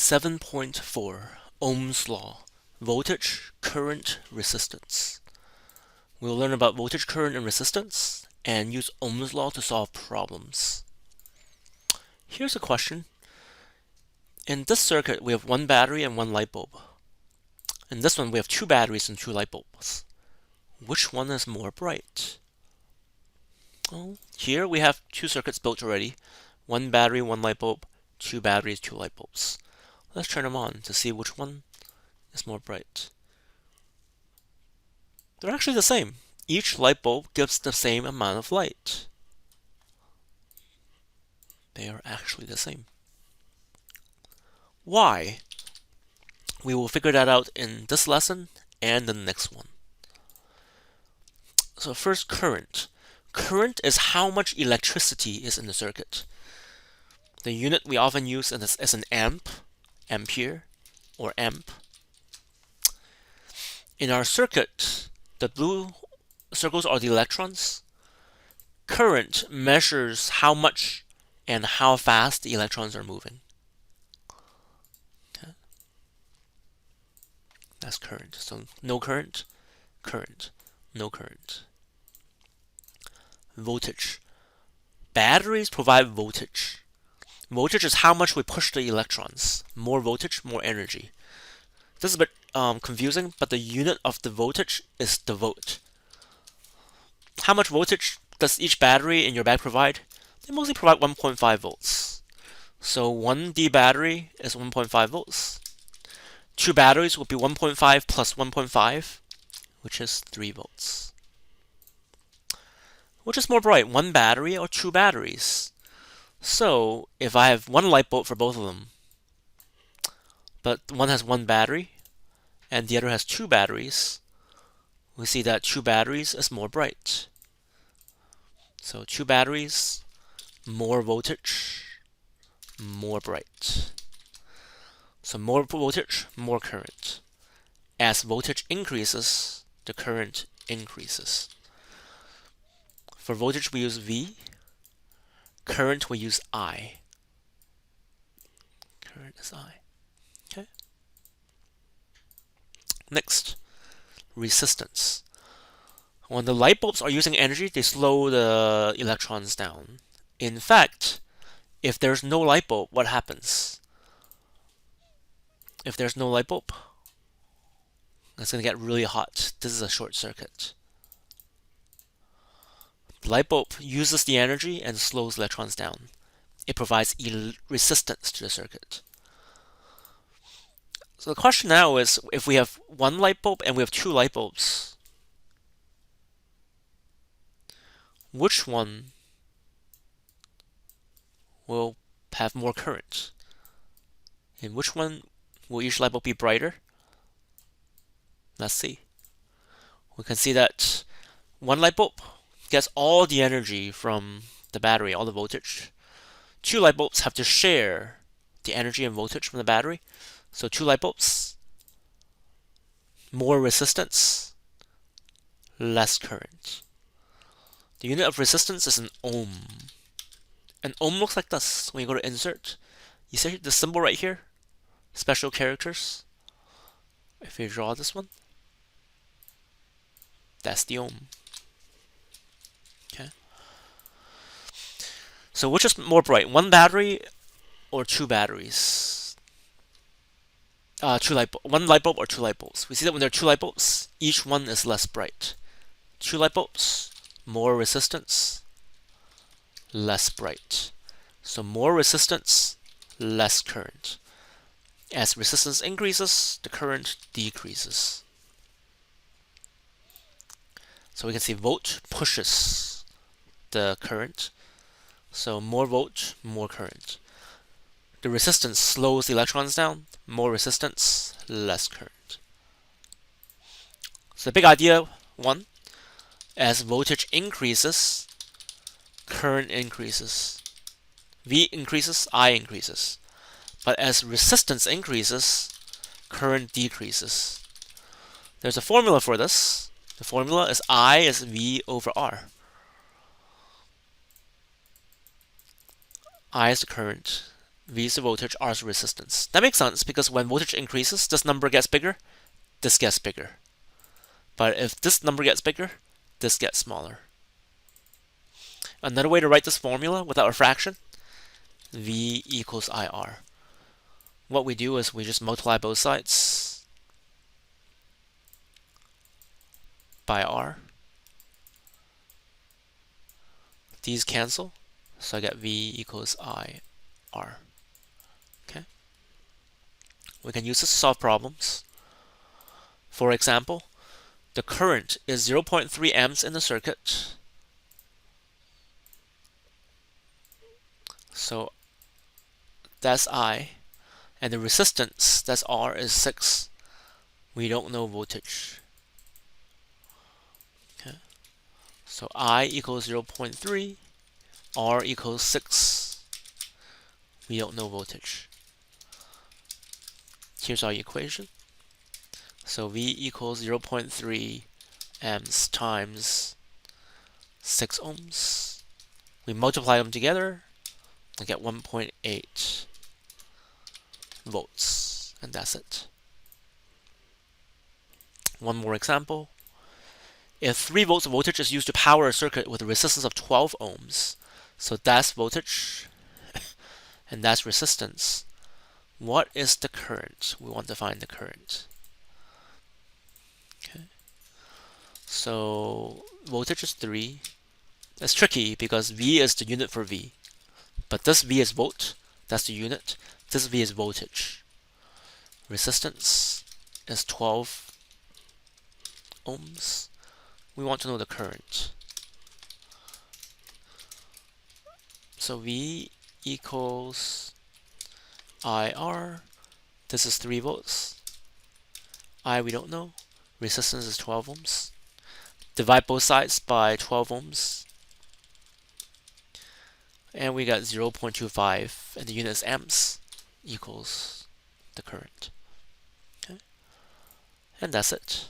7.4 Ohm's Law, voltage, current, resistance. We'll learn about voltage, current, and resistance and use Ohm's Law to solve problems. Here's a question. In this circuit, we have one battery and one light bulb. In this one, we have two batteries and two light bulbs. Which one is more bright? Well, here we have two circuits built already. One battery, one light bulb, two batteries, two light bulbs. Let's turn them on to see which one is more bright. They're actually the same. Each light bulb gives the same amount of light. They are actually the same. Why? We will figure that out in this lesson and the next one. So first, current. Current is how much electricity is in the circuit. The unit we often use is an amp, ampere, or amp. In our circuit, the blue circles are the electrons. Current measures how much and how fast the electrons are moving. Okay. That's current. So no current, current, no current. Voltage. Batteries provide voltage. Voltage is how much we push the electrons. More voltage, more energy. This is a bit confusing, but the unit of the voltage is the volt. How much voltage does each battery in your bag provide? They mostly provide 1.5 volts. So 1D battery is 1.5 volts. Two batteries would be 1.5 plus 1.5, which is 3 volts. Which is more bright, one battery or two batteries? So if I have one light bulb for both of them, but one has one battery and the other has two batteries, we see that two batteries is more bright. So two batteries, more voltage, more bright. So more voltage, more current. As voltage increases, the current increases. For voltage, we use V. Current, we use I. Current is I. Okay. Next, resistance. When the light bulbs are using energy, they slow the electrons down. In fact, if there's no light bulb, what happens? If there's no light bulb, it's going to get really hot. This is a short circuit. The light bulb uses the energy and slows electrons down. It provides resistance to the circuit. So the question now is, if we have one light bulb and we have two light bulbs, which one will have more current? And which one will each light bulb be brighter? Let's see. We can see that one light bulb gets all the energy from the battery, all the voltage. Two light bulbs have to share the energy and voltage from the battery. So two light bulbs, more resistance, less current. The unit of resistance is an ohm. An ohm looks like this when you go to insert. You see the symbol right here? Special characters. If you draw this one, that's the ohm. Okay. So which is more bright, one battery or two batteries? One light bulb or two light bulbs. We see that when there are two light bulbs, each one is less bright. Two light bulbs, more resistance, less bright. So more resistance, less current. As resistance increases, the current decreases. So we can see volt pushes the current. So more volt, more current. The resistance slows the electrons down. More resistance, less current. So the big idea, one, as voltage increases, current increases. V increases, I increases. But as resistance increases, current decreases. There's a formula for this. The formula is I is V over R. I is the current, V is the voltage, R is the resistance. That makes sense because when voltage increases, this number gets bigger, this gets bigger. But if this number gets bigger, this gets smaller. Another way to write this formula without a fraction, V equals IR. What we do is we just multiply both sides by R. These cancel, so I get V equals IR. Okay. We can use this to solve problems. For example, the current is 0.3 amps in the circuit. So that's I. And the resistance, that's R, is 6. We don't know voltage. Okay. So I equals 0.3, R equals 6. We don't know voltage. Here's our equation. So V equals 0.3 amps times 6 ohms. We multiply them together and get 1.8 volts. And that's it. One more example. If 3 volts of voltage is used to power a circuit with a resistance of 12 ohms, so that's voltage and that's resistance, what is the current? We want to find the current. Okay. So voltage is 3. That's tricky because V is the unit for V. But this V is volt, that's the unit. This V is voltage. Resistance is 12 ohms. We want to know the current. So V equals IR. This is 3 volts. I we don't know. Resistance is 12 ohms. Divide both sides by 12 ohms. And we got 0.25, and the unit is amps, equals the current. Okay. And that's it.